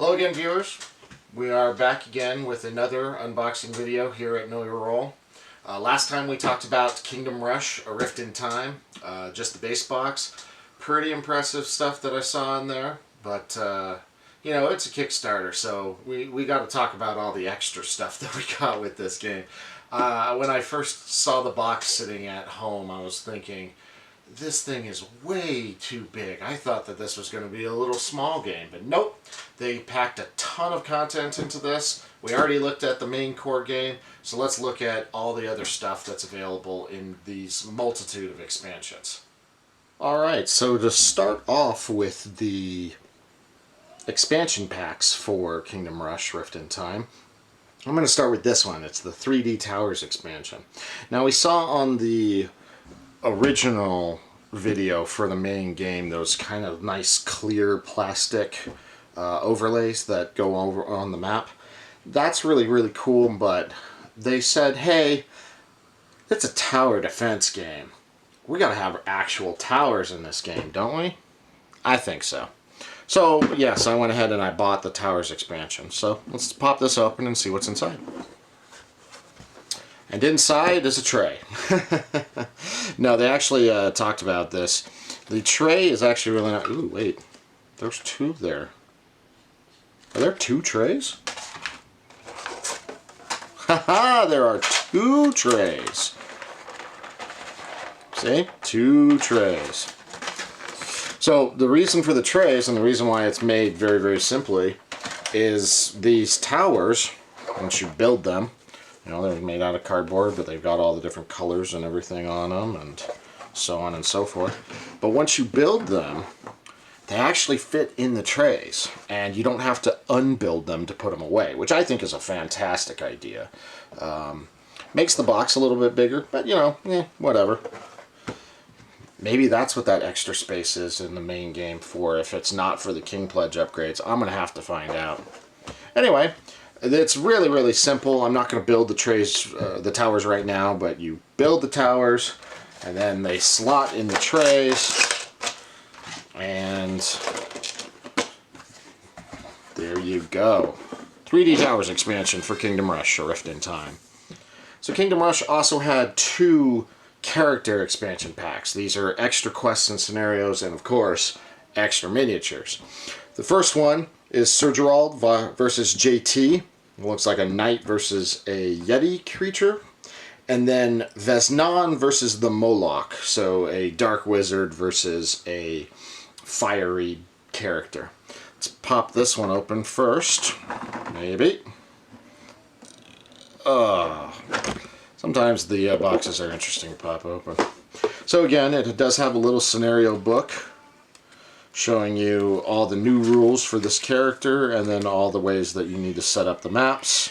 Hello again, viewers. We are back again with another unboxing video here at Know Your Role. Last time we talked about Kingdom Rush, A Rift in Time, just the base box. Pretty impressive stuff that I saw in there, but you know, it's a Kickstarter, so we got to talk about all the extra stuff that we got with this game. When I first saw the box sitting at home, I was thinking, this thing is way too big. I thought that this was going to be a little small game, but nope. They packed a ton of content into this. We already looked at the main core game, so let's look at all the other stuff that's available in these multitude of expansions. Alright, so to start off with the expansion packs for Kingdom Rush Rift in Time, I'm going to start with this one. It's the 3D Towers expansion. Now, we saw on the original video for the main game those kind of nice clear plastic overlays that go over on the map. That's really cool, but they said, hey, it's a tower defense game. We gotta have actual towers in this game, don't we? I think so. So yes, I went ahead and I bought the Towers expansion. So let's pop this open and see what's inside. And inside is a tray. No, they actually talked about this. The tray is actually really nice. Ooh, wait. There's two there. Are there two trays? Haha, there are two trays. See? Two trays. So the reason for the trays, and the reason why it's made very simply, is these towers, once you build them, you know, they're made out of cardboard, but they've got all the different colors and everything on them, and so on and so forth. But once you build them, they actually fit in the trays, and you don't have to unbuild them to put them away, which I think is a fantastic idea. Makes the box a little bit bigger, but you know, whatever. Maybe that's what that extra space is in the main game for, if it's not for the King Pledge upgrades. I'm going to have to find out. Anyway, it's really simple. I'm not going to build the trays, the towers right now, but you build the towers, and then they slot in the trays, and there you go. 3D Towers expansion for Kingdom Rush, A Rift in Time. So Kingdom Rush also had two character expansion packs. These are extra quests and scenarios, and of course, extra miniatures. The first one is Sir Gerald versus JT. It looks like a knight versus a Yeti creature. And then Vesnan versus the Moloch. So a dark wizard versus a fiery character. Let's pop this one open first. Maybe. Sometimes the boxes are interesting to pop open. So again, it does have a little scenario book showing you all the new rules for this character, and then all the ways that you need to set up the maps.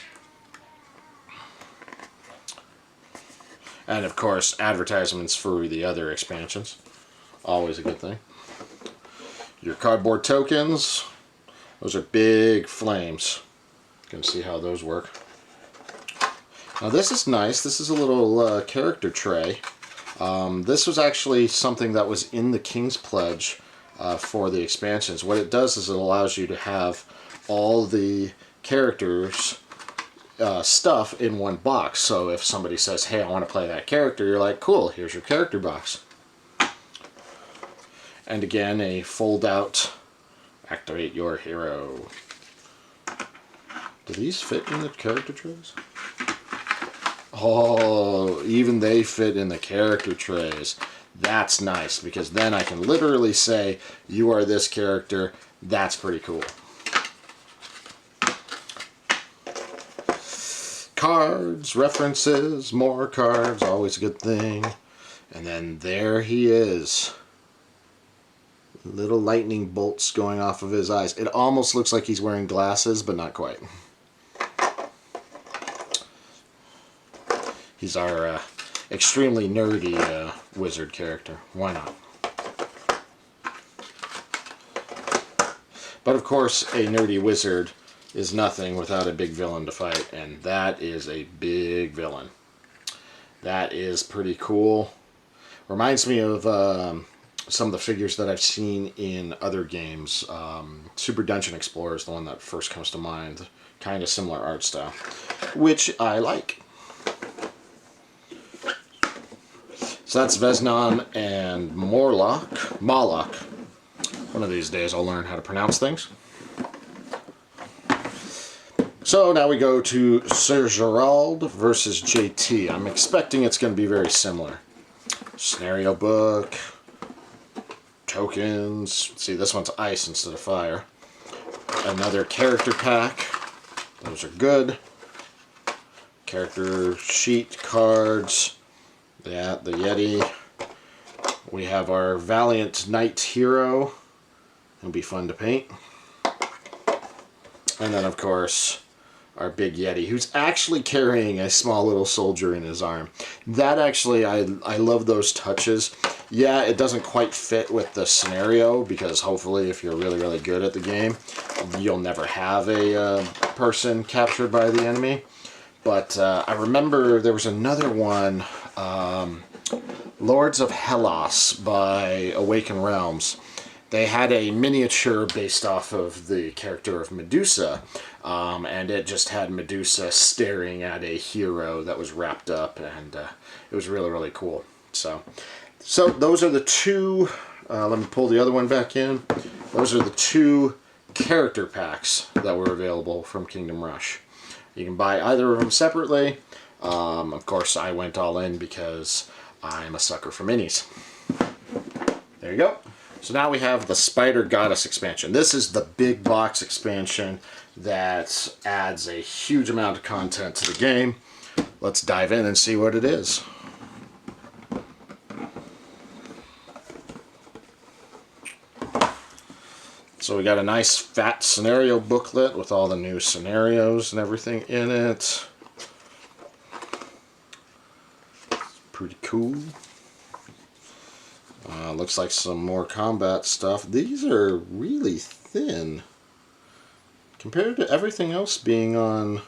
And of course, advertisements for the other expansions. Always a good thing. Your cardboard tokens. Those are big flames. You can see how those work. Now this is nice. This is a little character tray. This was actually something that was in the King's Pledge for the expansions. What it does is it allows you to have all the characters' stuff in one box. So if somebody says, hey, I want to play that character, you're like, cool, here's your character box. And again, a fold-out activate your hero. Do these fit in the character trays? Oh, even they fit in the character trays. That's nice, because then I can literally say, you are this character. That's pretty cool. Cards, references, more cards, always a good thing. And then there he is. Little lightning bolts going off of his eyes. It almost looks like he's wearing glasses, but not quite. He's our extremely nerdy wizard character. Why not? But of course, a nerdy wizard is nothing without a big villain to fight, and that is a big villain. That is pretty cool. Reminds me of some of the figures that I've seen in other games. Super Dungeon Explorer is the one that first comes to mind. Kind of similar art style, which I like. So that's Vesnon and Moloch. One of these days I'll learn how to pronounce things. So now we go to Sir Gerald versus JT. I'm expecting it's going to be very similar. Scenario book, tokens. See, this one's ice instead of fire. Another character pack. Those are good. Character sheet, cards. Yeah, the Yeti. We have our Valiant Knight Hero. It'll be fun to paint. And then, of course, our big Yeti, who's actually carrying a small little soldier in his arm. That actually, I love those touches. Yeah, it doesn't quite fit with the scenario, because hopefully if you're really, really good at the game, you'll never have a person captured by the enemy. But I remember there was another one, Lords of Hellas by Awakened Realms. They had a miniature based off of the character of Medusa, and it just had Medusa staring at a hero that was wrapped up, and it was really, really cool. So those are the two, let me pull the other one back in. Those are the two character packs that were available from Kingdom Rush. You can buy either of them separately. Of course, I went all in because I'm a sucker for minis. There you go. So now we have the Spider Goddess expansion. This is the big box expansion that adds a huge amount of content to the game. Let's dive in and see what it is. So we got a nice fat scenario booklet with all the new scenarios and everything in it. Pretty cool. Looks like some more combat stuff. These are really thin compared to everything else being on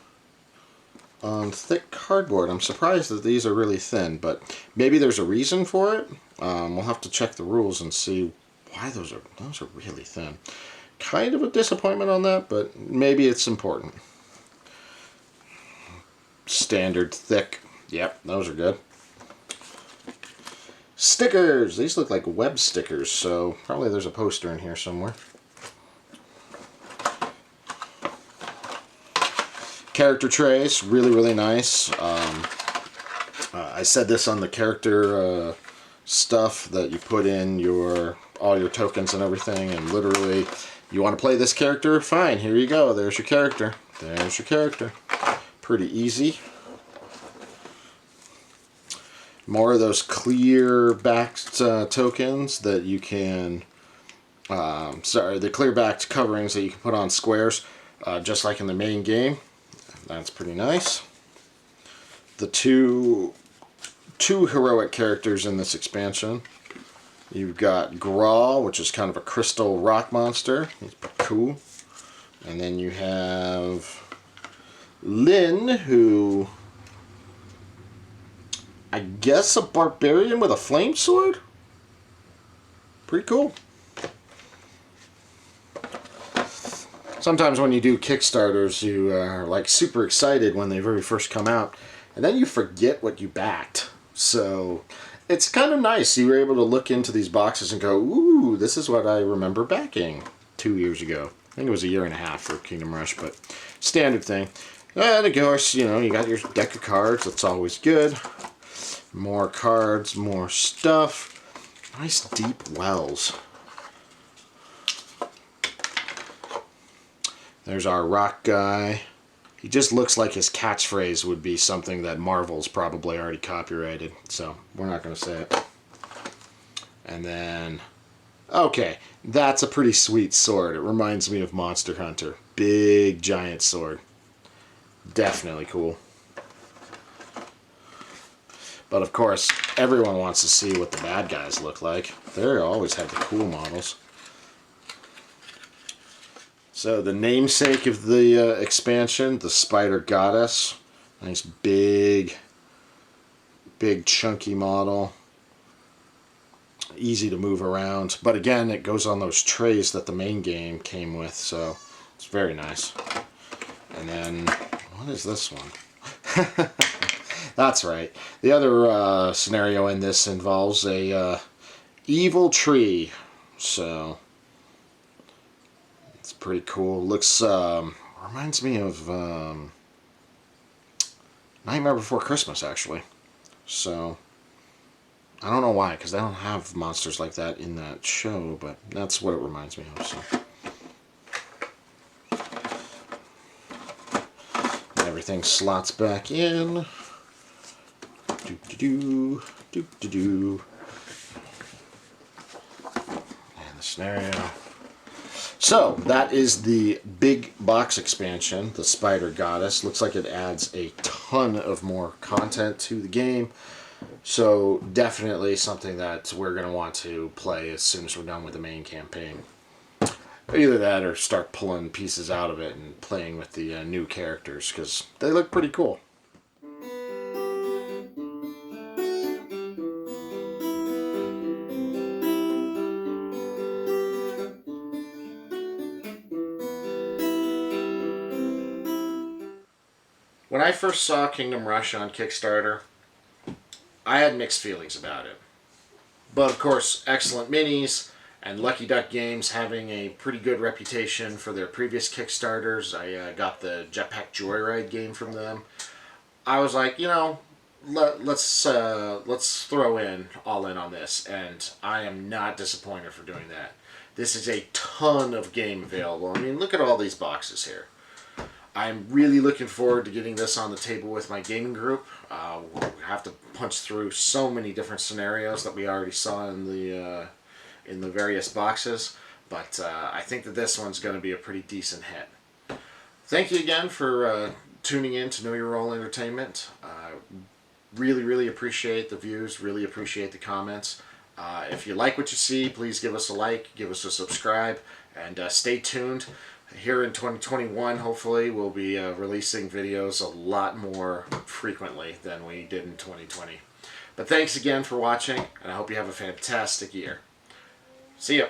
thick cardboard. I'm surprised that these are really thin, but maybe there's a reason for it. We'll have to check the rules and see why those are really thin. Kind of a disappointment on that, but maybe it's important. Standard thick. Yep, those are good. Stickers! These look like web stickers, so probably there's a poster in here somewhere. Character trays, really, really nice. I said this on the character stuff, that you put in all your tokens and everything, and literally, you want to play this character? Fine, here you go. There's your character. There's your character. Pretty easy. More of those clear backed tokens that you can, the clear backed coverings that you can put on squares, just like in the main game. That's pretty nice. The two heroic characters in this expansion. You've got Grawl, which is kind of a crystal rock monster. He's pretty cool. And then you have Lyn, who, I guess, a barbarian with a flame sword? Pretty cool. Sometimes when you do Kickstarters, you are like super excited when they very first come out, and then you forget what you backed. So it's kind of nice. You were able to look into these boxes and go, ooh, this is what I remember backing 2 years ago. I think it was 1.5 years for Kingdom Rush, but standard thing. And of course, you know, you got your deck of cards. That's always good. More cards, more stuff. Nice deep wells. There's our rock guy. He just looks like his catchphrase would be something that Marvel's probably already copyrighted, so we're not going to say it. And then, okay, that's a pretty sweet sword. It reminds me of Monster Hunter. Big, giant sword. Definitely cool. But of course, everyone wants to see what the bad guys look like. They always have the cool models. So the namesake of the expansion, the Spider Goddess. Nice big chunky model. easy to move around. But again, it goes on those trays that the main game came with, so it's very nice. And then, what is this one? That's right. The other scenario in this involves a evil tree. So, it's pretty cool. Looks, reminds me of Nightmare Before Christmas, actually. So, I don't know why, because they don't have monsters like that in that show, but that's what it reminds me of. So. Everything slots back in. Doop-de-doo, doop-de-doo. And the scenario. So, that is the big box expansion, the Spider Goddess. Looks like it adds a ton of more content to the game. So, definitely something that we're going to want to play as soon as we're done with the main campaign. Either that or start pulling pieces out of it and playing with the new characters, because they look pretty cool. When I first saw Kingdom Rush on Kickstarter, I had mixed feelings about it. But of course, excellent minis, and Lucky Duck Games having a pretty good reputation for their previous Kickstarters. I got the Jetpack Joyride game from them. I was like, you know, let's throw all in on this, and I am not disappointed for doing that. This is a ton of game available. I mean, look at all these boxes here. I'm really looking forward to getting this on the table with my gaming group. We have to punch through so many different scenarios that we already saw in the various boxes, but I think that this one's going to be a pretty decent hit. Thank you again for tuning in to Know Your Role Entertainment. Really appreciate the views, really appreciate the comments. If you like what you see, please give us a like, give us a subscribe, and stay tuned. Here in 2021, hopefully, we'll be releasing videos a lot more frequently than we did in 2020. But thanks again for watching, and I hope you have a fantastic year. See ya!